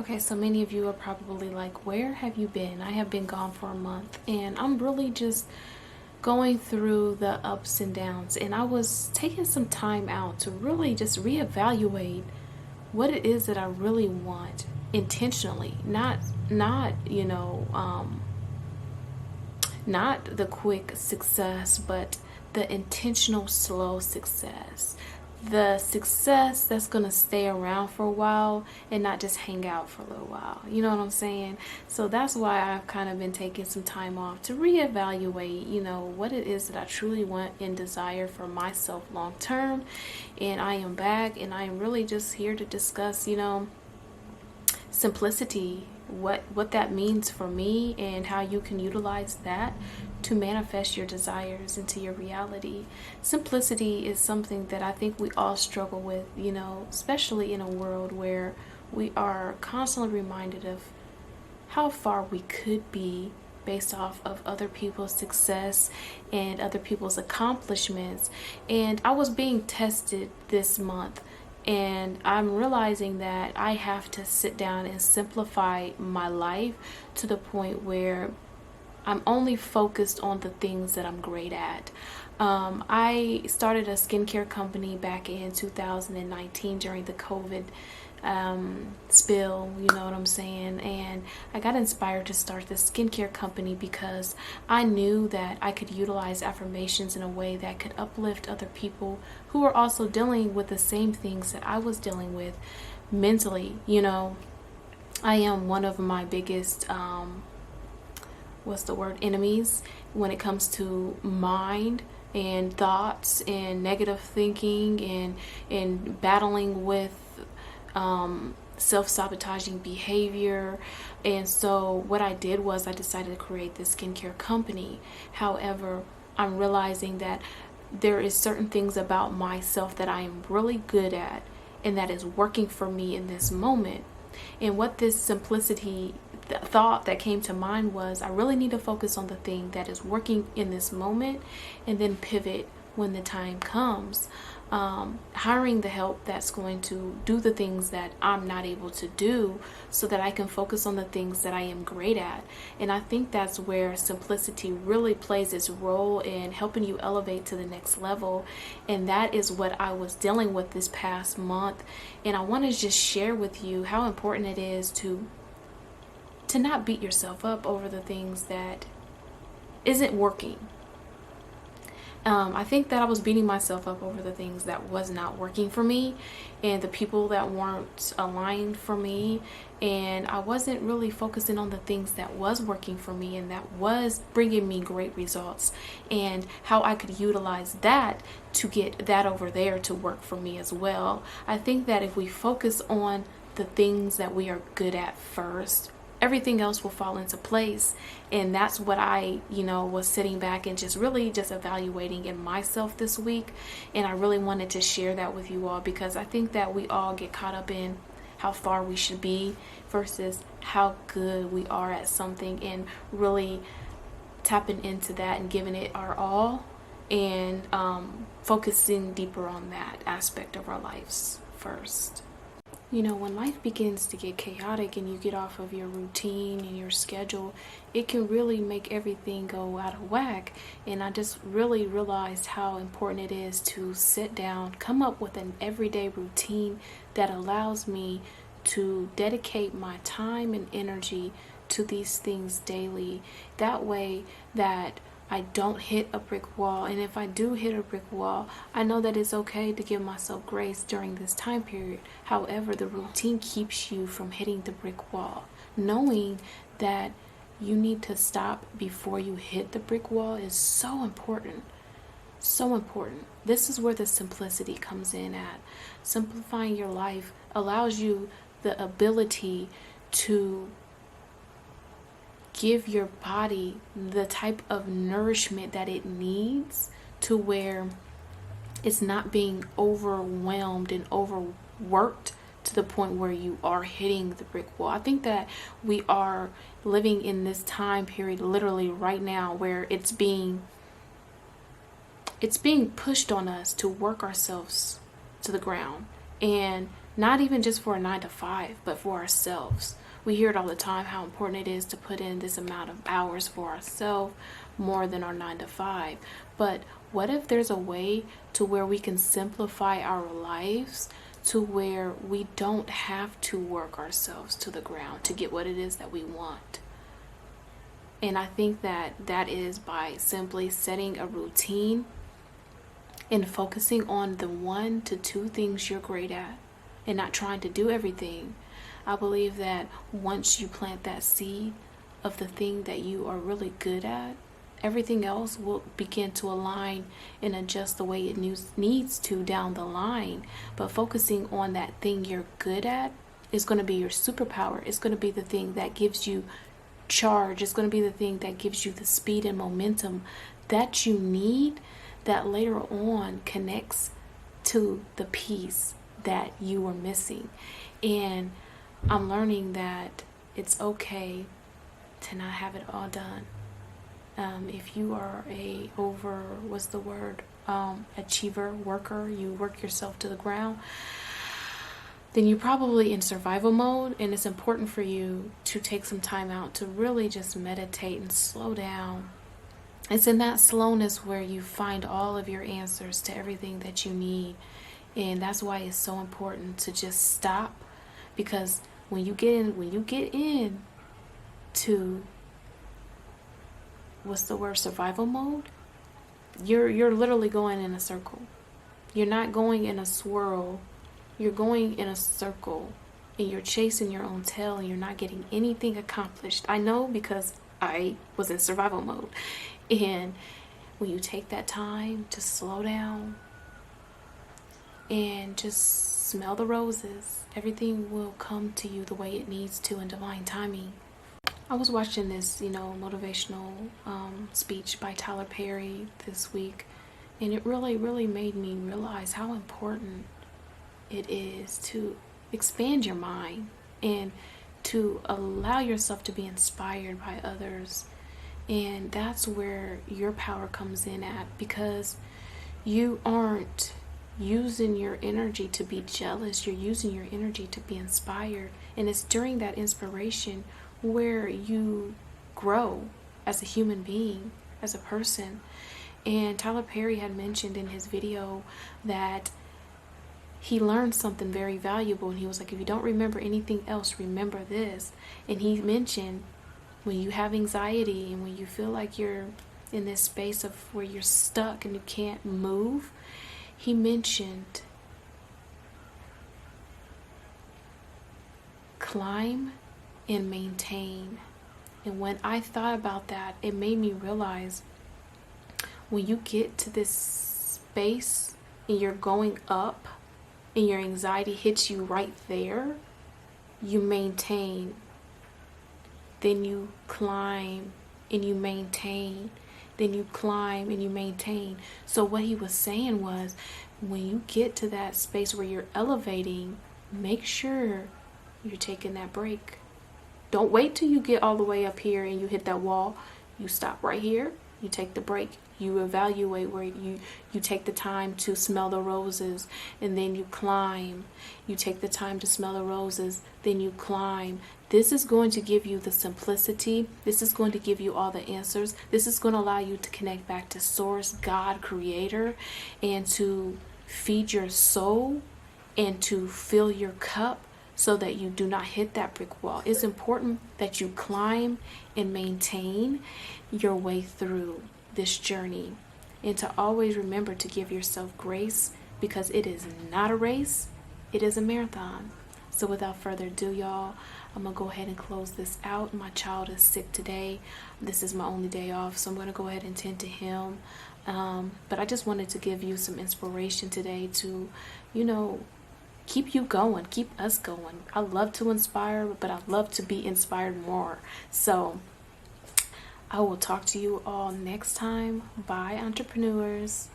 Okay, so many of you are probably like, where have you been? I have been gone for a month, and I'm really just going through the ups and downs. And I was taking some time out to really just reevaluate what it is that I really want intentionally, not the quick success, but the intentional slow success. The success that's going to stay around for a while and not just hang out for a little while. You know what I'm saying? So that's why I've kind of been taking some time off to reevaluate, what it is that I truly want and desire for myself long term. And I am back, and I am really just here to discuss, simplicity, what that means for me, and how you can utilize that to manifest your desires into your reality. Simplicity is something that I think we all struggle with, especially in a world where we are constantly reminded of how far we could be based off of other people's success and other people's accomplishments. And I was being tested this month, and I'm realizing that I have to sit down and simplify my life to the point where I'm only focused on the things that I'm great at. I started a skincare company back in 2019 during the COVID spill, you know what I'm saying? And I got inspired to start this skincare company because I knew that I could utilize affirmations in a way that could uplift other people who were also dealing with the same things that I was dealing with mentally. I am one of my biggest enemies when it comes to mind and thoughts and negative thinking and battling with self-sabotaging behavior. And so what I did was I decided to create this skincare company. However, I'm realizing that there is certain things about myself that I am really good at and that is working for me in this moment. And what this simplicity thought that came to mind was, I really need to focus on the thing that is working in this moment and then pivot when the time comes. Hiring the help that's going to do the things that I'm not able to do so that I can focus on the things that I am great at. And I think that's where simplicity really plays its role in helping you elevate to the next level. And that is what I was dealing with this past month. And I want to just share with you how important it is to not beat yourself up over the things that isn't working. I think that I was beating myself up over the things that was not working for me and the people that weren't aligned for me. And I wasn't really focusing on the things that was working for me and that was bringing me great results, and how I could utilize that to get that over there to work for me as well. I think that if we focus on the things that we are good at first, everything else will fall into place. And that's what I, was sitting back and just really just evaluating in myself this week. And I really wanted to share that with you all, because I think that we all get caught up in how far we should be versus how good we are at something, and really tapping into that and giving it our all, and focusing deeper on that aspect of our lives first. When life begins to get chaotic and you get off of your routine and your schedule, it can really make everything go out of whack. And I just really realized how important it is to sit down, come up with an everyday routine that allows me to dedicate my time and energy to these things daily. That way that I don't hit a brick wall. And if I do hit a brick wall, I know that it's okay to give myself grace during this time period. However, the routine keeps you from hitting the brick wall. Knowing that you need to stop before you hit the brick wall is so important. So important. This is where the simplicity comes in at. Simplifying your life allows you the ability to give your body the type of nourishment that it needs, to where it's not being overwhelmed and overworked to the point where you are hitting the brick wall. I think that we are living in this time period literally right now where it's being pushed on us to work ourselves to the ground. And Not even just for a 9 to 5, but for ourselves. We hear it all the time how important it is to put in this amount of hours for ourselves more than our 9 to 5. But what if there's a way to where we can simplify our lives to where we don't have to work ourselves to the ground to get what it is that we want? And I think that is by simply setting a routine and focusing on the 1 to 2 things you're great at and not trying to do everything. I believe that once you plant that seed of the thing that you are really good at, everything else will begin to align and adjust the way it needs to down the line. But focusing on that thing you're good at is going to be your superpower. It's going to be the thing that gives you charge. It's going to be the thing that gives you the speed and momentum that you need, that later on connects to the piece that you were missing. And I'm learning that it's okay to not have it all done. If you are achiever, worker, you work yourself to the ground, then you're probably in survival mode, and it's important for you to take some time out to really just meditate and slow down. It's in that slowness where you find all of your answers to everything that you need. And that's why it's so important to just stop, because when you get in to survival mode, you're literally going in a circle. You're not going in a swirl. You're going in a circle, and you're chasing your own tail, and you're not getting anything accomplished. I know, because I was in survival mode. And when you take that time to slow down and just smell the roses, everything will come to you the way it needs to in divine timing. I was watching this, motivational speech by Tyler Perry this week, and it really, really made me realize how important it is to expand your mind and to allow yourself to be inspired by others. And that's where your power comes in at, because you aren't using your energy to be jealous. You're using your energy to be inspired. And it's during that inspiration where you grow as a human being, as a person. And Tyler Perry had mentioned in his video that he learned something very valuable. And he was like, if you don't remember anything else, remember this. And he mentioned, when you have anxiety and when you feel like you're in this space of where you're stuck and you can't move, he mentioned climb and maintain. And when I thought about that, it made me realize, when you get to this space and you're going up and your anxiety hits you right there, you maintain. Then you climb and you maintain. Then you climb and you maintain. So what he was saying was, when you get to that space where you're elevating, make sure you're taking that break. Don't wait till you get all the way up here and you hit that wall. You stop right here. You take the break. You evaluate where you take the time to smell the roses, and then you climb. You take the time to smell the roses, then you climb. This is going to give you the simplicity. This is going to give you all the answers. This is going to allow you to connect back to Source, God, Creator, and to feed your soul and to fill your cup so that you do not hit that brick wall. It's important that you climb and maintain your way through this journey, and to always remember to give yourself grace, because it is not a race, it is a marathon. So without further ado, y'all, I'm gonna go ahead and close this out. My child is sick today. This is my only day off, so I'm gonna go ahead and tend to him. But I just wanted to give you some inspiration today to, keep you going, keep us going. I love to inspire, but I love to be inspired more. So I will talk to you all next time. Bye, entrepreneurs.